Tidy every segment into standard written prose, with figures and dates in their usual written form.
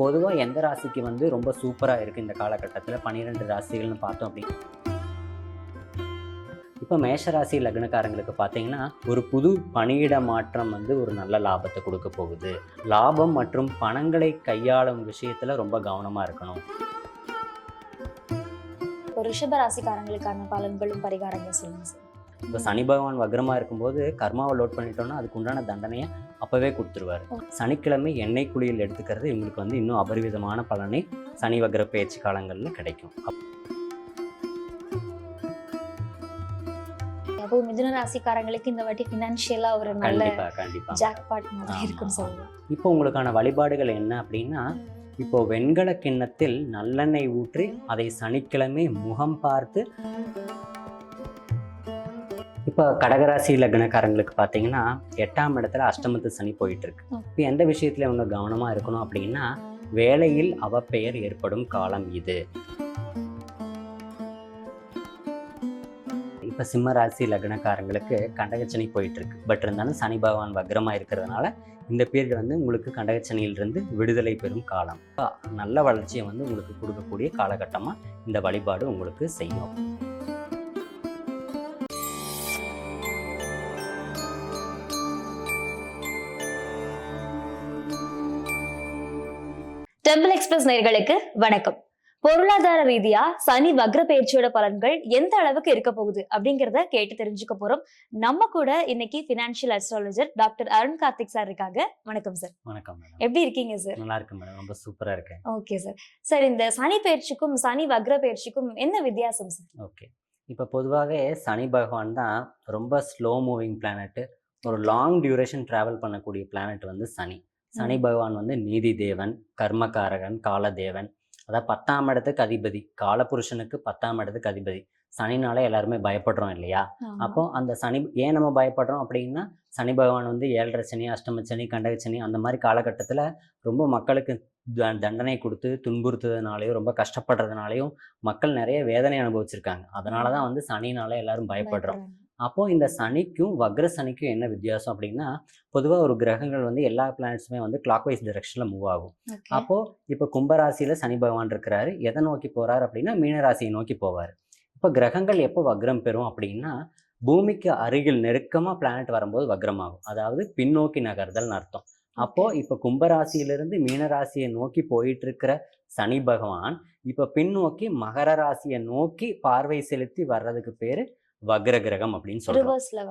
பொதுவா எந்த ராசிக்கு ரொம்ப சூப்பரா இருக்கு இந்த காலகட்டத்தில 12 ராசிகள்னு பார்த்தோம் அப்படின்னா, இப்ப மேஷ ராசி லக்னக்காரங்களுக்கு பார்த்தீங்கன்னா, ஒரு புது பணியிட மாற்றம் ஒரு நல்ல லாபத்த குடுக்க போகுது. லாபம் மற்றும் பணங்களை கையாளும் விஷயத்துல ரொம்ப கவனமா இருக்கணும். இப்போ ரிஷப ராசிக்காரங்களுக்கான பலன்களும் பரிகாரங்களும் சொல்லுங்க சார். இப்ப சனி பகவான் வக்ரமா இருக்கும்போது கர்மாவ லோட் பண்ணிட்டோம்னா, அதுக்கு உண்டான தண்டனைய அப்பவே குடுத்துருவாரு. சனிக்கிழமை எண்ணெய் குளியல் எடுத்துக்கிறது இவங்களுக்கு இன்னும் அபரிவிதமான பலனை சனி வக்ர பெயர்ச்சி காலங்கள்ல கிடைக்கும். அப்போ மிதுன ராசிக்காரங்களுக்கு இந்த வாட்டி ஃபினான்ஷியலா ஒரு நல்ல கண்டிப்பா, கண்டிப்பா. ஜாக்பாட் மாதிரி இருக்குன்னு சொல்லலாம். இப்போ உங்களுக்கான வழிபாடுகள் என்ன அப்படின்னா, இப்போ வெண்கல கிண்ணத்தில் நல்லெண்ணெய் ஊற்றி அதை சனிக்கிழமை முகம் பார்த்து இப்போ கடகராசி லக்னக்காரங்களுக்கு பார்த்தீங்கன்னா 8ஆம் இடத்துல அஷ்டமத்து சனி போயிட்டு இருக்கு. இப்போ எந்த விஷயத்துல இவங்க கவனமா இருக்கணும் அப்படின்னா, வேலையில் அவப்பெயர் ஏற்படும் காலம் இது. இப்போ சிம்ம ராசி லக்னக்காரங்களுக்கு கண்டகச்சனி போயிட்டு இருக்கு. பட் இருந்தாலும் சனி பகவான் வக்ரமா இருக்கிறதுனால இந்த பீரியட் உங்களுக்கு கண்டகச்சனியிலிருந்து விடுதலை பெறும் காலம். நல்ல வளர்ச்சியை உங்களுக்கு கொடுக்கக்கூடிய காலகட்டமா இந்த வழிபாடு உங்களுக்கு செய்யும். டெம்பிள் எக்ஸ்பிரஸ் நேயர்களுக்கு வணக்கம். பொருளாதார ரீதியா சனி வக்ர பயிற்சியோட பலன்கள் எந்த அளவுக்கு இருக்க போகுது அப்படிங்கறத கேட்டு தெரிஞ்சுக்க போறோம். நம்ம கூட இன்னைக்கு financial astrologer doctor Arun Karthik sir இருக்காங்க. வணக்கம் சார். வணக்கம் மேடம். எப்படி இருக்கீங்க சார்? நல்லா இருக்கு மேடம். ரொம்ப சூப்பரா இருக்கேன். Okay sir. சார், இந்த சனி பயிற்சிக்கும் சனி வக்ர பயிற்சிக்கும் என்ன வித்தியாசம் சார்? ஓகே. இப்போ பொதுவாகவே சனி பகவான் தான் ரொம்ப ஸ்லோ மூவிங் பிளானட். ஒரு லாங் டியூரேஷன் டிராவல் பண்ணக்கூடிய பிளானட் சனி. சனி பகவான் நீதி தேவன், கர்மகாரகன், காலதேவன். அதாவது 10ஆம் இடத்துக்கு அதிபதி. காலபுருஷனுக்கு 10ஆம் இடத்துக்கு அதிபதி. சனினால எல்லாருமே பயப்படுறோம் இல்லையா? அப்போ அந்த சனி ஏன் நம்ம பயப்படுறோம் அப்படின்னா, சனி பகவான் 7.5 சனி, அஷ்டம சனி, கண்டகச்சனி அந்த மாதிரி காலகட்டத்தில் ரொம்ப மக்களுக்கு தண்டனை கொடுத்து துன்புறுத்துறதுனாலையும் ரொம்ப கஷ்டப்படுறதுனாலையும் மக்கள் நிறைய வேதனை அனுபவிச்சிருக்காங்க. அதனால தான் சனினால எல்லாரும் பயப்படுறோம். அப்போ இந்த சனிக்கும் வக்ர சனிக்கும் என்ன வித்தியாசம் அப்படின்னா, பொதுவாக ஒரு கிரகங்கள் எல்லா பிளானட்ஸுமே கிளாக் வைஸ் டைரக்ஷனில் மூவ் ஆகும். அப்போ இப்போ கும்பராசியில சனி பகவான் இருக்கிறாரு. எதை நோக்கி போறாரு அப்படின்னா மீனராசியை நோக்கி போவார். இப்போ கிரகங்கள் எப்போ வக்ரம் பெறும் அப்படின்னா, பூமிக்கு அருகில் நெருக்கமா பிளானட் வரும்போது வக்ரமாகும். அதாவது பின்னோக்கி நகர்தல்னு அர்த்தம். அப்போ இப்போ கும்பராசியிலிருந்து மீனராசியை நோக்கி போயிட்டு இருக்கிற சனி பகவான் இப்போ பின்னோக்கி மகர ராசியை நோக்கி பார்வை செலுத்தி வர்றதுக்கு பேரு வக்ர கிரகம் அப்படின்னு சொல்றோம்.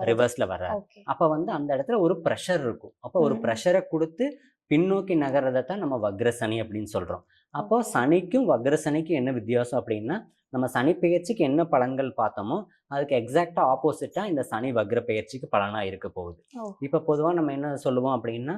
ரிவர்ஸ்ல வர்றாரு. அப்ப அந்த இடத்துல ஒரு பிரஷர் இருக்கும். அப்போ ஒரு பிரஷரை கொடுத்து பின்னோக்கி நகர்றதான் நம்ம வக்ர சனி அப்படின்னு சொல்றோம். அப்போ சனிக்கும் வக்ர சனிக்கும் என்ன வித்தியாசம் அப்படின்னா, நம்ம சனி பெயர்ச்சிக்கு என்ன பலன்கள் பார்த்தோமோ அதுக்கு எக்ஸாக்டா ஆப்போசிட்டா இந்த சனி வக்ர பெயர்ச்சிக்கு பலனா இருக்க போகுது. இப்ப பொதுவா நம்ம என்ன சொல்லுவோம் அப்படின்னா,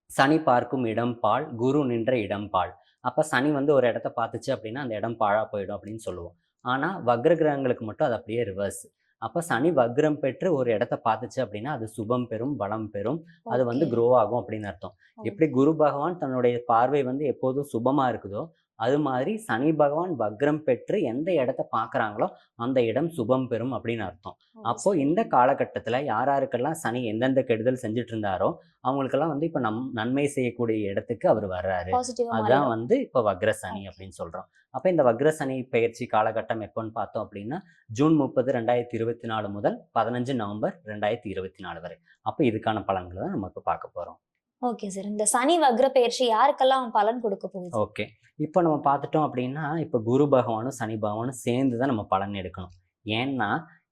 சனி பார்க்கும் இடம் பாழ், குரு நின்ற இடம் பாழ். அப்ப சனி ஒரு இடத்த பார்த்துச்சு அப்படின்னா அந்த இடம் பாழா போயிடும் அப்படின்னு சொல்லுவோம். ஆனா வக்ர கிரகங்களுக்கு மட்டும் அது அப்படியே ரிவர்ஸ். அப்ப சனி வக்ரம் பெற்று ஒரு இடத்த பார்த்துச்சு அப்படின்னா அது சுபம் பெறும், பலம் பெறும். அது க்ரோ ஆகும் அப்படின்னு அர்த்தம். எப்படி குரு பகவான் தன்னுடைய பார்வை எப்போதும் சுபமா இருக்குதோ, அது மாதிரி சனி பகவான் வக்ரம் பெற்று எந்த இடத்த பார்க்குறாங்களோ அந்த இடம் சுபம் பெறும் அப்படின்னு அர்த்தம். அப்போ இந்த காலகட்டத்தில் யாருக்கெல்லாம் சனி எந்தெந்த கெடுதல் செஞ்சுட்டு இருந்தாரோ அவங்களுக்கெல்லாம் இப்போ நன்மை செய்யக்கூடிய இடத்துக்கு அவர் வர்றாரு. அதுதான் இப்போ வக்ர சனி அப்படின்னு சொல்றோம். அப்போ இந்த வக்ர சனி பயிற்சி காலகட்டம் எப்போன்னு பார்த்தோம் அப்படின்னா, ஜூன் 30, 2024 முதல் 15 நவம்பர் 2024 வரை. அப்போ இதுக்கான பலன்களை தான் நம்ம இப்போ பார்க்க போறோம். Okay sir. இந்த சனி வக்ர பயிற்சி யாருக்கெல்லாம் பலன் கொடுக்க போகுது? ஓகே. இப்போ நம்ம பார்த்துட்டோம் அப்படின்னா, இப்போ குரு பகவானும் சனி பகவானும் சேர்ந்து தான் நம்ம பலன் எடுக்கணும். ஏன்னா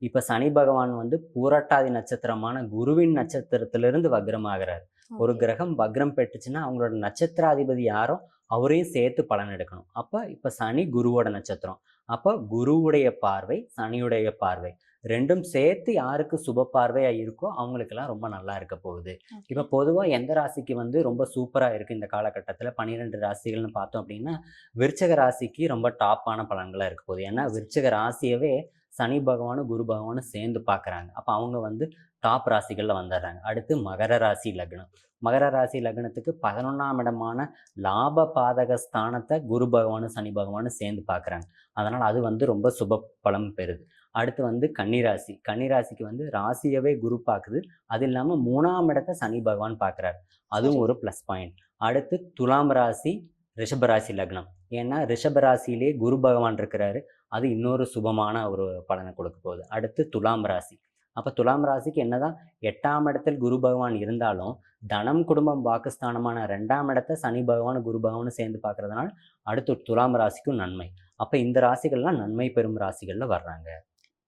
இப்போ சனி பகவான் பூரட்டாதி நட்சத்திரமான குருவின் நட்சத்திரத்திலிருந்து வக்ரமாகிறார். ஒரு கிரகம் வக்ரம் பெற்றுச்சுன்னா அவங்களோட நட்சத்திராதிபதி யாரோ அவரையும் சேர்த்து பலன் எடுக்கணும். அப்போ இப்போ சனி குருவோட நட்சத்திரம். அப்போ குருவுடைய பார்வை, சனியுடைய பார்வை ரெண்டும் சேர்த்து யாருக்கு சுப பார்வையா இருக்கோ அவங்களுக்கெல்லாம் ரொம்ப நல்லா இருக்க போகுது. இப்போ பொதுவாக எந்த ராசிக்கு ரொம்ப சூப்பரா இருக்கு இந்த காலகட்டத்தில் 12 ராசிகள்னு பார்த்தோம் அப்படின்னா, விருச்சக ராசிக்கு ரொம்ப டாப்பான பலன்களா இருக்க போகுது. ஏன்னா விருச்சக ராசியவே சனி பகவானும் குரு பகவானும் சேர்ந்து பார்க்குறாங்க. அப்போ அவங்க டாப் ராசிகளில் வந்துடுறாங்க. அடுத்து மகர ராசி லக்னம். மகர ராசி லக்னத்துக்கு 11ஆம் இடமான லாப பாதக ஸ்தானத்தை குரு பகவானும் சனி பகவானும் சேர்ந்து பார்க்குறாங்க. அதனால் அது ரொம்ப சுப பலம் பெறுது. அடுத்து கன்னிராசி. கன்னிராசிக்கு ராசியவே குரு பார்க்குது. அது இல்லாமல் 3ஆம் இடத்தை சனி பகவான் பார்க்குறாரு. அதுவும் ஒரு ப்ளஸ் பாயிண்ட். அடுத்து துலாம் ராசி, ரிஷபராசி லக்னம். ஏன்னா ரிஷபராசியிலே குரு பகவான் இருக்கிறாரு. அது இன்னொரு சுபமான ஒரு பலனை கொடுக்க போகுது. அடுத்து துலாம் ராசி. அப்போ துலாம் ராசிக்கு என்னதான் 8ஆம் இடத்தில் குரு பகவான் இருந்தாலும் தனம் குடும்பம் வாக்குஸ்தானமான 2ஆம் இடத்தை சனி பகவான் குரு பகவான் சேர்ந்து பார்க்கறதுனால அடுத்து துலாம் ராசிக்கும் நன்மை. அப்போ இந்த ராசிகள்லாம் நன்மை பெறும் ராசிகள்ல வர்றாங்க.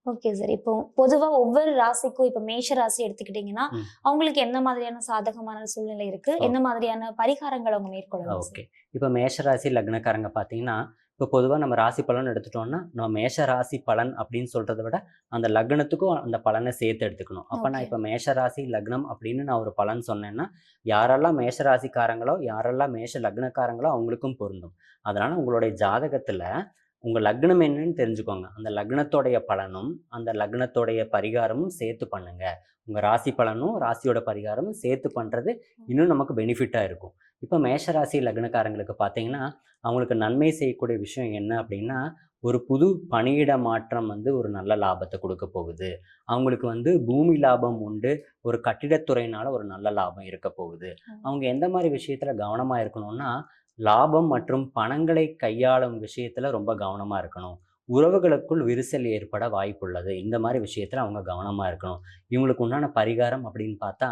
Okay sir. இப்போ பொதுவா ஒவ்வொரு ராசிக்கும் இப்ப மேஷ ராசி எடுத்துக்கிட்டீங்கன்னா ம். அவங்களுக்கு என்ன மாதிரியான சாதகமான சூழ்நிலை இருக்கு, என்ன மாதிரியான பரிகாரங்கள் அவங்க மேற்கொள்ளலாம் ஓகே. இப்போ மேஷராசி லக்னக்காரங்க பார்த்தீங்கன்னா, இப்போ பொதுவாக நம்ம ராசி பலன் எடுத்துட்டோம்னா, நம்ம மேஷ ராசி பலன் அப்படின்னு சொல்றதை விட அந்த லக்னத்துக்கும் அந்த பலனை சேர்த்து எடுத்துக்கணும். அப்போ நான் Okay. இப்போ மேஷராசி லக்னம் அப்படின்னு நான் ஒரு பலன் சொன்னேன்னா, யாரெல்லாம் மேஷ ராசிக்காரங்களோ யாரெல்லாம் மேஷ லக்னக்காரங்களோ அவங்களுக்கும் பொருந்தும். அதனால உங்களுடைய ஜாதகத்துல உங்க லக்னம் என்னன்னு தெரிஞ்சுக்கோங்க. அந்த லக்னத்தோடைய பலனும் அந்த லக்னத்தோடைய பரிகாரமும் சேர்த்து பண்ணுங்க. உங்க ராசி பலனும் ராசியோட பரிகாரமும் சேர்த்து பண்றது இன்னும் நமக்கு பெனிஃபிட்டா இருக்கும். இப்போ மேஷராசி லக்னக்காரங்களுக்கு பார்த்தீங்கன்னா, அவங்களுக்கு நன்மை செய்யக்கூடிய விஷயம் என்ன அப்படின்னா, ஒரு புது பணியிட மாற்றம் வந்து ஒரு நல்ல லாபத்தை கொடுக்க போகுது. அவங்களுக்கு வந்து பூமி லாபம் உண்டு. ஒரு கட்டிடத்துறையினால ஒரு நல்ல லாபம் இருக்க போகுது. அவங்க எந்த மாதிரி விஷயத்துல கவனமா இருக்கணும்னா, லாபம் மற்றும் பணங்களை கையாளும் விஷயத்துல ரொம்ப கவனமா இருக்கணும். உறவுகளுக்குள் விரிசல் ஏற்பட வாய்ப்புள்ளது. இந்த மாதிரி விஷயத்துல அவங்க கவனமா இருக்கணும். இவங்களுக்கு உண்டான பரிகாரம் அப்படின்னு பார்த்தா,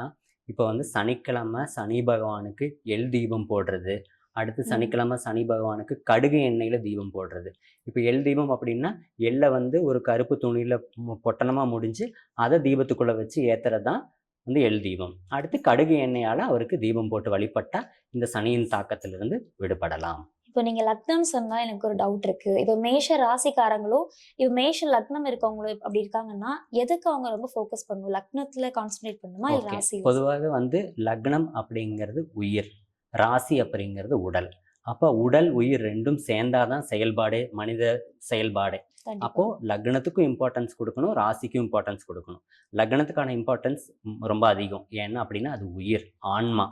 இப்போ வந்து சனிக்கிழமை சனி பகவானுக்கு எள் தீபம் போடுறது. அடுத்து சனிக்கிழமை சனி பகவானுக்கு கடுகு எண்ணெயில தீபம் போடுறது. இப்போ எள் தீபம் அப்படின்னா, எள்ள வந்து ஒரு கருப்பு துணியில பொட்டணமா முடிஞ்சு அதை தீபத்துக்குள்ள வச்சு ஏத்துறது தான் வந்து எள் தீபம். அடுத்து கடுகு எண்ணெயால அவருக்கு தீபம் போட்டு வழிபட்டா இந்த சனியின் தாக்கத்திலிருந்து விடுபடலாம். இப்போ நீங்க லக்னம் சொன்னா எனக்கு ஒரு டவுட் இருக்கு. இப்போ மேஷ ராசிக்காரங்களும் இப்போ மேஷ லக்னம் இருக்கவங்களும் அப்படி இருக்காங்கன்னா எதுக்கு அவங்க ரொம்ப ஃபோக்கஸ் பண்ணணும்? லக்னத்துல கான்சென்ட்ரேட் பண்ணணுமா இல்ல ஓகே. ராசி? பொதுவாக வந்து லக்னம் அப்படிங்கிறது உயிர், ராசி அப்படிங்கிறது உடல். அப்போ உடல் உயிர் ரெண்டும் சேர்ந்தாதான் செயல்பாடே மனித செயல்பாடே. அப்போ லக்னத்துக்கும் இம்பார்ட்டன்ஸ் கொடுக்கணும், ராசிக்கும் இம்பார்ட்டன்ஸ் கொடுக்கணும். லக்னத்துக்கான இம்பார்ட்டன்ஸ் ரொம்ப அதிகம். ஏன்னா அப்படின்னா அது உயிர், ஆன்மா.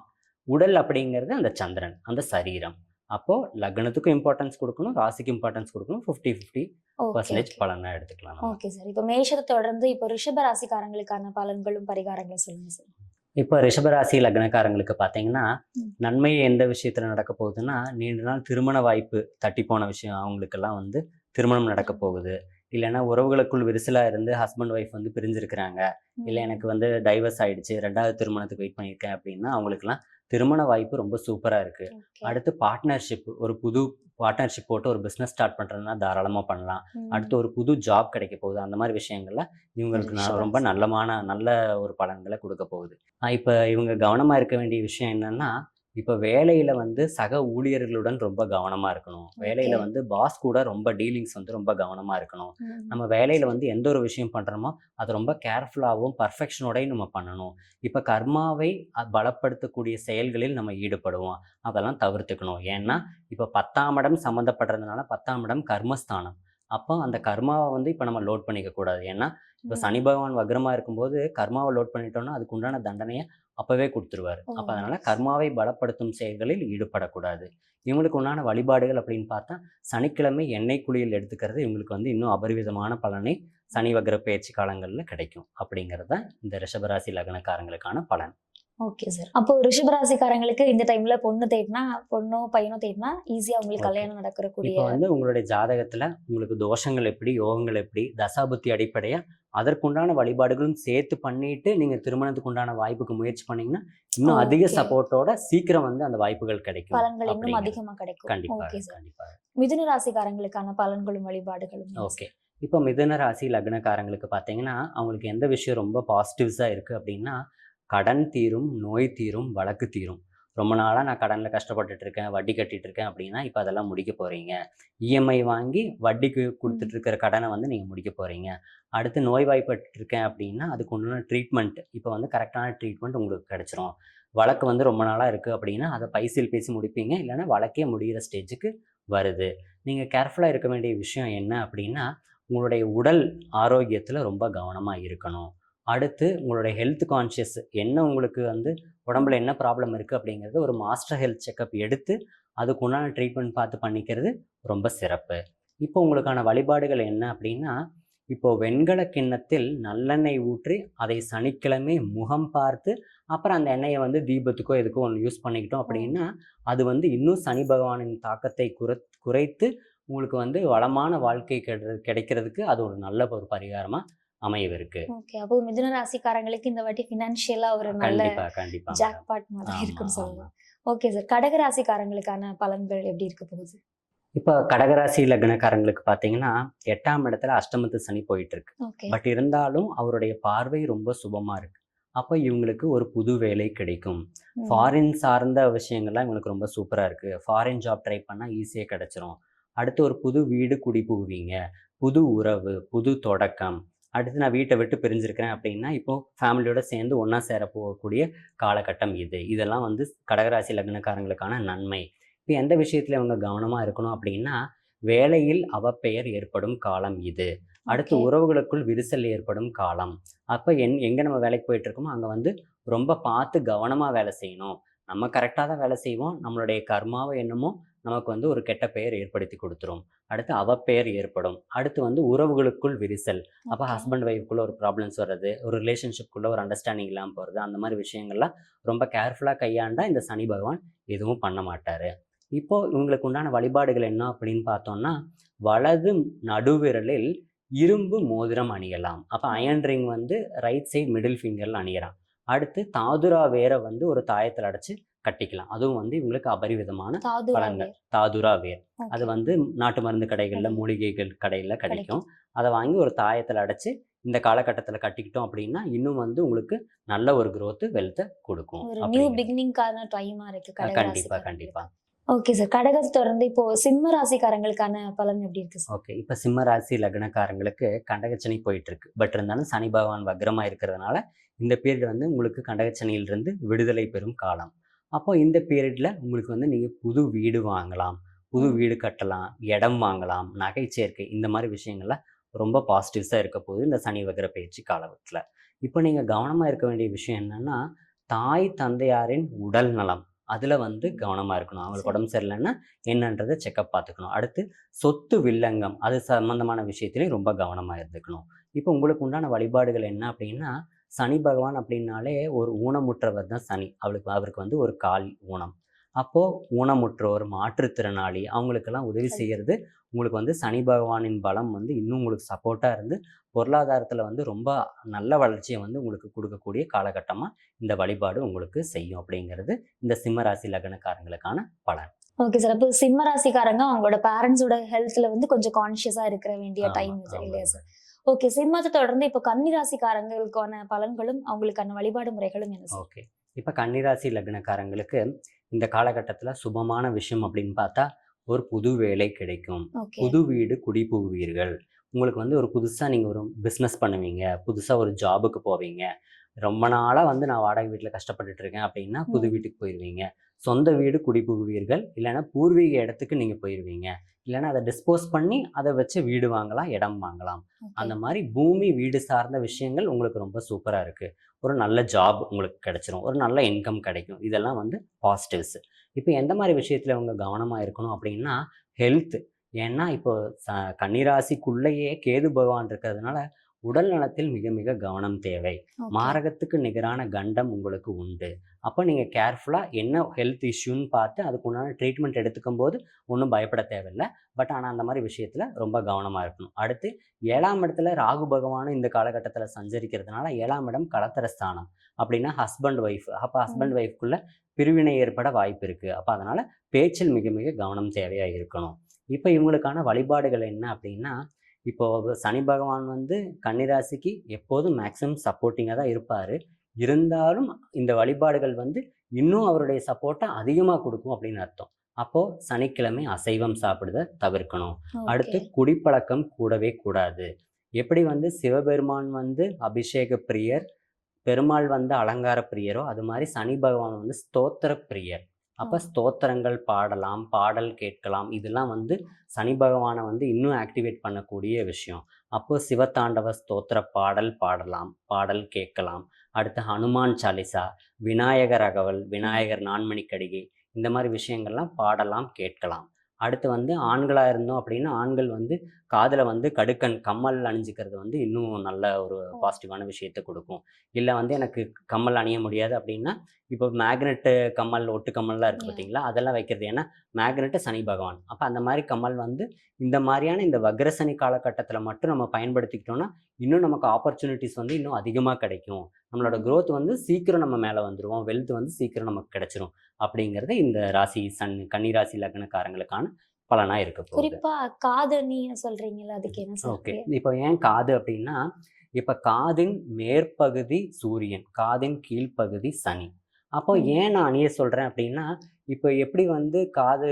உடல் அப்படிங்கிறது அந்த சந்திரன், அந்த சரீரம். அப்போ லக்னத்துக்கும் இம்பார்ட்டன்ஸ் கொடுக்கணும், ராசிக்கும் இம்பார்ட்டன்ஸ் கொடுக்கணும். 50-50% பலனா எடுத்துக்கலாம் நம்ம. Okay sir. இப்போ மேஷத்தை தொடர்ந்து இப்போ ரிஷப ராசிக்காரங்களுக்கான பலன்களும் பரிகாரங்களும் சொல்லுங்க சார். இப்போ ரிஷபராசி லக்னக்காரங்களுக்கு பார்த்தீங்கன்னா, நன்மை எந்த விஷயத்துல நடக்க போகுதுன்னா, நீண்ட நாள் திருமண வாய்ப்பு தட்டி போன விஷயம் அவங்களுக்கெல்லாம் வந்து திருமணம் நடக்க போகுது. இல்லைன்னா உறவுகளுக்குள் விரிசலா இருந்து ஹஸ்பண்ட் ஒய்ஃப் வந்து பிரிஞ்சிருக்கிறாங்க. இல்லை எனக்கு வந்து டைவர்ஸ் ஆயிடுச்சு, 2வது திருமணத்துக்கு வெயிட் பண்ணியிருக்கேன் அப்படின்னா அவங்களுக்குலாம் திருமண வாய்ப்பு ரொம்ப சூப்பரா இருக்கு. அடுத்து பார்ட்னர்ஷிப், ஒரு புது பார்ட்னர்ஷிப் போட்டு ஒரு பிஸ்னஸ் ஸ்டார்ட் பண்றதுன்னா தாராளமா பண்ணலாம். அடுத்து ஒரு புது ஜாப் கிடைக்க போகுது. அந்த மாதிரி விஷயங்கள்ல இவங்களுக்கு ரொம்ப நல்ல ஒரு பலன்களை கொடுக்க போகுது. இப்போ இவங்க கவனமா இருக்க வேண்டிய விஷயம் என்னன்னா, இப்போ வேலையில வந்து சக ஊழியர்களுடன் ரொம்ப கவனமா இருக்கணும். வேலையில வந்து பாஸ் கூட ரொம்ப டீலிங்ஸ் வந்து ரொம்ப கவனமா இருக்கணும். நம்ம வேலையில வந்து எந்த ஒரு விஷயம் பண்றோமோ அது ரொம்ப கேர்ஃபுல்லாகவும் பர்ஃபெக்ஷனோடையும் நம்ம பண்ணணும். இப்போ கர்மாவை பலப்படுத்தக்கூடிய செயல்களில் நம்ம ஈடுபடுவோம். அதெல்லாம் தவிர்த்துக்கணும். ஏன்னா இப்போ 10ஆம் இடம் சம்மந்தப்படுறதுனால 10ஆம் இடம் கர்மஸ்தானம். அப்போ அந்த கர்மாவை வந்து இப்போ நம்ம லோட் பண்ணிக்க கூடாது. ஏன்னா இப்போ சனி பகவான் வக்ரமா இருக்கும்போது கர்மாவை லோட் பண்ணிட்டோம்னா அதுக்கு உண்டான தண்டனையை அப்பவே கொடுத்துருவாரு. அப்போ அதனால கர்மாவை பலப்படுத்தும் செயல்களில் ஈடுபடக்கூடாது. இவங்களுக்கு உண்டான வழிபாடுகள் அப்படின்னு பார்த்தா, சனிக்கிழமை எண்ணெய் குளியல் எடுத்துக்கிறது இவங்களுக்கு வந்து இன்னும் அபரிவிதமான பலனை சனி வக்ர பயிற்சி காலங்களில் கிடைக்கும். அப்படிங்கிறது தான் இந்த ரிஷபராசி லக்னக்காரங்களுக்கான பலன். Okay sir. அப்போ ரிஷபராசிக்காரங்களுக்கு இந்த டைம்ல பொண்ணோ பையனோ தேடினா ஈஸியா உங்களுக்கு கல்யாணம் நடக்கக்கூடிய. இப்போ வந்து உங்களுடைய ஜாதகத்துல உங்களுக்கு தோஷங்கள் எப்படி, யோகங்கள் எப்படி, தசாபுத்தி அடிப்படையா அதற்குண்டான வழிபாடுகளும் சேர்த்து பண்ணிட்டு நீங்க திருமணத்துக்கு உண்டான வாய்ப்புக்கு முயற்சி பண்ணீங்கன்னா இன்னும் அதிக சப்போர்ட்டோட சீக்கிரம் வந்து அந்த வாய்ப்புகள் கிடைக்கும். பலன்கள் இன்னும் அதிகமா கிடைக்கும். கண்டிப்பா. மிதுன ராசிக்காரங்களுக்கான பலன்களும் வழிபாடுகளும். ஓகே. இப்போ மிதுன ராசி லக்னக்காரங்களுக்கு பார்த்தீங்கன்னா, அவங்களுக்கு எந்த விஷயம் ரொம்ப பாசிட்டிவ்ஸா இருக்கு அப்படின்னா, கடன் தீரும், நோய் தீரும், வழக்கு தீரும். ரொம்ப நாளாக நான் கடனில் கஷ்டப்பட்டுட்டு இருக்கேன், வட்டி கட்டிட்டு இருக்கேன் அப்படின்னா இப்போ அதெல்லாம் முடிக்க போகிறீங்க. இஎம்ஐ வாங்கி வட்டிக்கு கொடுத்துட்டு இருக்கிற கடனை வந்து நீங்கள் முடிக்க போகிறீங்க. அடுத்து நோய்வாய்ப்பட்டு இருக்கேன் அப்படின்னா அதுக்கு உண்டான ட்ரீட்மெண்ட் இப்போ வந்து கரெக்டான ட்ரீட்மெண்ட் உங்களுக்கு கிடைச்சிரும். வழக்கு வந்து ரொம்ப நாளாக இருக்குது அப்படின்னா அதை பைசல் பேசி முடிப்பீங்க. இல்லைன்னா வழக்கே முடிகிற ஸ்டேஜுக்கு வருது. நீங்கள் கேர்ஃபுல்லாக இருக்க வேண்டிய விஷயம் என்ன அப்படின்னா, உங்களுடைய உடல் ஆரோக்கியத்தில் ரொம்ப கவனமாக இருக்கணும். அடுத்து உங்களுடைய ஹெல்த் கான்ஷியஸ் என்ன, உங்களுக்கு வந்து உடம்புல என்ன ப்ராப்ளம் இருக்குது அப்படிங்கிறது ஒரு மாஸ்டர் ஹெல்த் செக்கப் எடுத்து அதுக்கு உண்டான ட்ரீட்மெண்ட் பார்த்து பண்ணிக்கிறது ரொம்ப சிறப்பு. இப்போ உங்களுக்கான வழிபாடுகள் என்ன அப்படின்னா, இப்போ வெண்கல கிண்ணத்தில் நல்லெண்ணெய் ஊற்றி அதை சனிக்கிழமை முகம் பார்த்து அப்புறம் அந்த எண்ணெயை வந்து தீபத்துக்கோ எதுக்கோ ஒன்று யூஸ் பண்ணிக்கிட்டோம் அப்படின்னா அது வந்து இன்னும் சனி பகவானின் தாக்கத்தை குறைத்து உங்களுக்கு வந்து வளமான வாழ்க்கை கிடைக்கிறதுக்கு அது ஒரு நல்ல ஒரு பரிகாரமா அமையவிருக்கு. ஓகே. அப்போ மிதுன ராசிக்காரங்களுக்கு இந்த வாட்டி ஃபினான்ஷியலா ஒரு நல்ல கண்டிப்பா ஜாக்பாட் மாதிரி இருக்குன்னு சொல்லலாம். Okay sir. கடக ராசிக்காரங்களுக்கான பலன்கள் எப்படி இருக்க போகுது? இப்போ கடகராசி லக்னக்காரங்களுக்கு பார்த்தீங்கன்னா 8ஆம் இடத்துல அஷ்டமத்து சனி போயிட்டு இருக்கு. பட் இருந்தாலும் அவருடைய பார்வை ரொம்ப சுபமா இருக்கு. அப்போ இவங்களுக்கு ஒரு புது வேலை கிடைக்கும். ஃபாரின் சார்ந்த விஷயங்கள்லாம் இவங்களுக்கு ரொம்ப சூப்பரா இருக்கு. ஃபாரின் ஜாப் ட்ரை பண்ணா ஈஸியாக கிடைச்சிரும். அடுத்து ஒரு புது வீடு குடி புகுவீங்க, புது உறவு, புது தொடக்கம். அடுத்து நான் வீட்டை விட்டு பிரிஞ்சிருக்கிறேன் அப்படின்னா இப்போ ஃபேமிலியோட சேர்ந்து ஒன்றா சேர போகக்கூடிய காலகட்டம் இது. இதெல்லாம் வந்து கடகராசி லக்னக்காரங்களுக்கான நன்மை. இப்போ எந்த விஷயத்துல இவங்க கவனமாக இருக்கணும் அப்படின்னா வேலையில் அவப்பெயர் ஏற்படும் காலம் இது. அடுத்து உறவுகளுக்குள் விரிசல் ஏற்படும் காலம். அப்போ எங்கே நம்ம வேலைக்கு போயிட்டு இருக்கோமோ அங்கே வந்து ரொம்ப பார்த்து கவனமாக வேலை செய்யணும். நம்ம கரெக்டாக தான் வேலை செய்வோம். நம்மளுடைய கர்மாவை என்னமோ நமக்கு வந்து ஒரு கெட்ட பெயர் ஏற்படுத்தி கொடுத்துரும். அடுத்து அவப்பெயர் ஏற்படும். அடுத்து வந்து உறவுகளுக்குள் விரிசல். அப்போ ஹஸ்பண்ட் ஒய்ஃப்குள்ள ஒரு ப்ராப்ளம்ஸ் வர்றது, ஒரு ரிலேஷன்ஷிப்குள்ள ஒரு அண்டர்ஸ்டாண்டிங் இல்லாமல் போகிறது, அந்த மாதிரி விஷயங்கள்லாம் ரொம்ப கேர்ஃபுல்லாக கையாண்டா இந்த சனி பகவான் எதுவும் பண்ண மாட்டார். இப்போ இவங்களுக்கு உண்டான வழிபாடுகள் என்ன அப்படின்னு பார்த்தோம்னா வலது நடுவிரலில் இரும்பு மோதிரம் அணியலாம். அப்போ அயன் ரிங் வந்து ரைட் சைடு மிடில் ஃபிங்கரில் அணியலாம். அடுத்து தாதுரா வேரை வந்து ஒரு தாயத்தில் அடைச்சு கட்டிக்கலாம். அதுவும் வந்து இவங்களுக்கு அபரிவிதமான பலன்கள். தாதுரா வேர் அது வந்து நாட்டு மருந்து கடைகளில் மூலிகைகள் கடையில் கிடைக்கும். அதை வாங்கி ஒரு தாயத்தில் அடைச்சு இந்த காலகட்டத்தில் கட்டிக்கிட்டோம் அப்படின்னா இன்னும் வந்து உங்களுக்கு நல்ல ஒரு growth வெல்த்தை கொடுக்கும். கண்டிப்பா. Okay sir. கடகத்தை தொடர்ந்து இப்போ சிம்ம ராசிக்காரங்களுக்கான பலன் எப்படி இருக்கு சார்? ஓகே. இப்போ சிம்ம ராசி லக்னக்காரங்களுக்கு கண்டகச்சனி போயிட்டு இருக்கு. பட் இருந்தாலும் சனி பகவான் வக்ரமா இருக்கிறதுனால இந்த பீரியட் வந்து உங்களுக்கு கண்டகச்சனியிலிருந்து விடுதலை பெறும் காலம். அப்போ இந்த பீரியட்ல உங்களுக்கு வந்து நீங்க புது வீடு வாங்கலாம், புது வீடு கட்டலாம், இடம் வாங்கலாம், நகை சேர்க்கை, இந்த மாதிரி விஷயங்கள்ல ரொம்ப பாசிட்டிவ்ஸாக இருக்க போகுது இந்த சனி வக்ர பயிற்சி காலகட்டத்தில். இப்போ நீங்கள் கவனமாக இருக்க வேண்டிய விஷயம் என்னன்னா தாய் தந்தையாரின் உடல் நலம் அதில் வந்து கவனமாக இருக்கணும். அவங்களுக்கு உடம்பு சரியில்லைன்னா என்னன்றதை செக்கப் பார்த்துக்கணும். அடுத்து சொத்து வில்லங்கம் அது சம்பந்தமான விஷயத்துலையும் ரொம்ப கவனமாக இருந்துக்கணும். இப்போ உங்களுக்கு உண்டான வழிபாடுகள் என்ன அப்படின்னா சனி பகவான் அப்படின்னாலே ஒரு ஊனமுற்றவர் தான் சனி. அவருக்கு வந்து ஒரு கால் ஊனம். அப்போது ஊனமுற்றோர், மாற்றுத்திறனாளி அவங்களுக்கெல்லாம் உதவி செய்கிறது உங்களுக்கு வந்து சனி பகவானின் பலம் வந்து இன்னும் உங்களுக்கு சப்போர்ட்டாக இருந்து பொருளாதாரத்தில் வந்து ரொம்ப நல்ல வளர்ச்சியை வந்து உங்களுக்கு கொடுக்கக்கூடிய காலகட்டமாக இந்த வழிபாடு உங்களுக்கு செய்யும் அப்படிங்கிறது இந்த சிம்ம ராசி லக்னக்காரங்களுக்கான பலன். Okay sir. அப்போ சிம்ம ராசிக்காரங்க அவங்களோட பேரண்ட்ஸோட ஹெல்த்ல வந்து கொஞ்சம் கான்ஷியஸா இருக்கிற வேண்டிய டைம் இது இல்லையா சார்? ஓகே. சிம்மத்தை தொடர்ந்து இப்போ கன்னிராசிக்காரங்களுக்கான பலன்களும் அவங்களுக்கான வழிபாடு முறைகளும் என்ன சார்? ஓகே. இப்போ கன்னிராசி லக்னக்காரங்களுக்கு இந்த காலகட்டத்தில் சுபமான விஷயம் அப்படின்னு பார்த்தா ஒரு புது வேலை கிடைக்கும், புது வீடு குடி புகுவீர்கள். உங்களுக்கு வந்து ஒரு புதுசாக நீங்கள் ஒரு பிஸ்னஸ் பண்ணுவீங்க, புதுசாக ஒரு ஜாபுக்கு போவீங்க. ரொம்ப நாளாக வந்து நான் வாடகை வீட்டில் கஷ்டப்பட்டுட்டு இருக்கேன் அப்படின்னா புது வீட்டுக்கு போயிடுவீங்க. சொந்த வீடு குடி புகுவீர்கள். இல்லைன்னா பூர்வீக இடத்துக்கு நீங்கள் போயிடுவீங்க. இல்லைன்னா அதை டிஸ்போஸ் பண்ணி அதை வச்சு வீடு வாங்கலாம், இடம் வாங்கலாம். அந்த மாதிரி பூமி வீடு சார்ந்த விஷயங்கள் உங்களுக்கு ரொம்ப சூப்பராக இருக்குது. ஒரு நல்ல ஜாப் உங்களுக்கு கிடைச்சிரும், ஒரு நல்ல இன்கம் கிடைக்கும். இதெல்லாம் வந்து பாசிட்டிவ்ஸ். இப்போ எந்த மாதிரி விஷயத்தில் அவங்க கவனமாக இருக்கணும் அப்படின்னா ஹெல்த். ஏன்னா இப்போ கன்னிராசிக்குள்ளேயே கேது பகவான் இருக்கிறதுனால உடல் நலத்தில் மிக மிக கவனம் தேவை. மாரகத்துக்கு நிகரான கண்டம் உங்களுக்கு உண்டு. அப்போ நீங்கள் கேர்ஃபுல்லாக என்ன ஹெல்த் இஷ்யூன்னு பார்த்து அதுக்கு உண்டான ட்ரீட்மெண்ட் எடுத்துக்கும் போது ஒன்றும் பயப்பட தேவையில்லை. பட் ஆனால் அந்த மாதிரி விஷயத்தில் ரொம்ப கவனமாக இருக்கணும். அடுத்து 7ஆம் இடத்துல ராகு பகவானும் இந்த காலகட்டத்தில் சஞ்சரிக்கிறதுனால 7ஆம் இடம் கலத்தர ஸ்தானம். அப்படின்னா ஹஸ்பண்ட் ஒய்ஃப். அப்போ ஹஸ்பண்ட் ஒய்ஃப்குள்ளே பிரிவினை ஏற்பட வாய்ப்பு இருக்குது. அப்போ அதனால் பேச்சில் மிக மிக கவனம் தேவையாக இருக்கணும். இப்போ இவங்களுக்கான வழிபாடுகள் என்ன அப்படின்னா இப்போ சனி பகவான் வந்து கன்னிராசிக்கு எப்போதும் மேக்ஸிமம் சப்போர்ட்டிங்காக தான் இருப்பார். இருந்தாலும் இந்த வழிபாடுகள் வந்து இன்னும் அவருடைய சப்போர்ட்டை அதிகமாக கொடுக்கும் அப்படின்னு அர்த்தம். அப்போது சனிக்கிழமை அசைவம் சாப்பிடுறத தவிர்க்கணும். அடுத்து குடிப்பழக்கம் கூடவே கூடாது. எப்படி வந்து சிவபெருமான் வந்து அபிஷேக பிரியர், பெருமாள் வந்து அலங்கார பிரியரோ அது மாதிரி சனி பகவான் வந்து ஸ்தோத்திர பிரியர். அப்போ ஸ்தோத்திரங்கள் பாடலாம், பாடல் கேட்கலாம். இதெல்லாம் வந்து சனி பகவானை வந்து இன்னும் ஆக்டிவேட் பண்ணக்கூடிய விஷயம். அப்போ சிவதாண்டவ ஸ்தோத்திர பாடல் பாடலாம், பாடல் கேட்கலாம். அடுத்து ஹனுமான் சாலிசா, விநாயகர் அகவல், விநாயகர் நான்மணி கடிகை, இந்த மாதிரி விஷயங்கள்லாம் பாடலாம், கேட்கலாம். அடுத்து வந்து ஆண்களா இருந்தோம் அப்படின்னா, ஆண்கள் வந்து காதுல வந்து கடுக்கன் கம்மல் அணிஞ்சுக்கிறது வந்து இன்னும் நல்ல ஒரு பாசிட்டிவான விஷயத்த குடுக்கும். இல்ல வந்து எனக்கு கம்மல் அணிய முடியாது அப்படின்னா, இப்போ மேக்னெட்டு கம்மல், ஒட்டு கம்மல்லாம் இருக்கு Yeah. பார்த்தீங்களா? அதெல்லாம் வைக்கிறது. ஏன்னா மேக்னெட்டு சனி பகவான். அப்ப அந்த மாரி கம்மல் வந்து இந்த மாரியான இந்த வக்ரசனி காலகட்டத்தில மட்டும் நம்ம பயன்படுத்திக்கிட்டோம்னா, இன்னும் நமக்கு ஆப்பர்ச்சுனிட்டீஸ் வந்து இன்னும் அதிகமா கிடைக்கும். நம்மளோட குரோத் வந்து சீக்கிரம் நம்ம மேல வந்துருவோம். வெல்த் வந்து சீக்கிரம் நமக்கு கிடைச்சிரும். அப்படிங்கிறது இந்த ராசி கன்னி ராசி லக்னக்காரங்களுக்கான பலனா இருக்க போகுது. குறிப்பா காதணி சொல்றீங்கல்ல, அதுக்கு என்ன சார் ஓகே. பேர்? இப்போ ஏன் காது அப்படின்னா, இப்ப காதின் மேற்பகுதி சூரியன், காதின் கீழ்ப்பகுதி சனி. அப்போ ம். ஏன் நான் அணிய சொல்றேன் அப்படின்னா, இப்போ எப்படி வந்து காது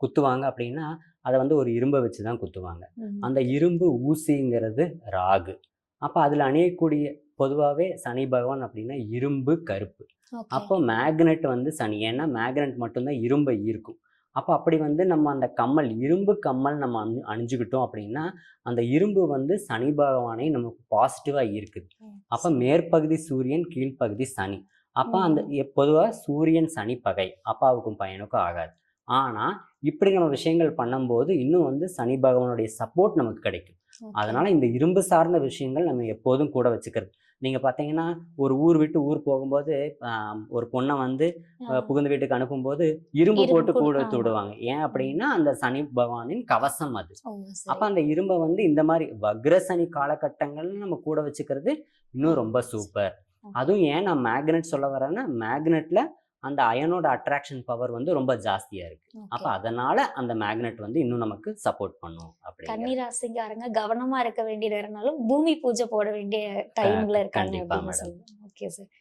குத்துவாங்க அப்படின்னா, அத வந்து ஒரு இரும்ப வச்சு தான் குத்துவாங்க. ம். அந்த இரும்பு ஊசிங்கிறது ராகு. அப்ப அதுல அணியக்கூடிய பொதுவாவே சனி பகவான் அப்படின்னா இரும்பு, கருப்பு. ஓகே. அப்போ மேக்னெட் வந்து சனி. ஏன்னா மேக்னெட் மட்டும் தான் இரும்ப ஈர்க்கும். அப்ப அப்படி வந்து நம்ம அந்த கம்மல், இரும்பு கம்மல் நம்ம அணிஞ்சுக்கிட்டோம் அப்படின்னா, அந்த இரும்பு வந்து சனி பகவானை நமக்கு பாசிட்டிவா ஈர்க்குது. அப்ப மேற்பகுதி சூரியன், கீழ்ப்பகுதி சனி. அப்ப அந்த பொதுவா சூரியன், சனி பகை. அப்பாவுக்கும் பையனுக்கும் ஆகாது. ஆனா, இப்படி நம்ம விஷயங்கள் பண்ணும்போது, இன்னும் வந்து சனி பகவானுடைய சப்போர்ட் நமக்கு கிடைக்கும். அதனால இந்த இரும்பு சார்ந்த விஷயங்கள் நம்ம எப்போதும் கூட வச்சுக்கிறது. நீங்க பார்த்தீங்கன்னா, ஒரு ஊர் விட்டு ஊர் போகும்போது, அ ஒரு பொண்ண வந்து புகுந்த வீட்டுக்கு அனுப்பும்போது, இரும்பு போட்டு குடுத்து விடுவாங்க. ஏன் அப்படின்னா, அந்த சனி பகவானின் கவசம் அது. அப்ப அந்த இரும்ப வந்து இந்த மாரி வக்ரசனி காலகட்டங்கள்ல நம்ம கூட வச்சுக்கிறது இன்னும் ரொம்ப சூப்பர். அதுவும் ஏன் நான் மேக்னெட் சொல்ல வரேன்னா, மேக்னெட்ல அந்த அயனோட அட்ராக்ஷன் பவர் வந்து ரொம்ப ஜாஸ்தியா இருக்கு. அப்ப அதனால அந்த மேக்னெட் வந்து இன்னும் நமக்கு சப்போர்ட் பண்ணும் அப்படிங்கிற. கன்னி ராசிக்காரங்க கவனமா இருக்க வேண்டிய நேரம்னாலும் பூமி பூஜை போட வேண்டிய டைம்ல இருக்காங்க கண்டிப்பா அப்படின்னு மேடம். சொல்லுவாங்க. Okay sir.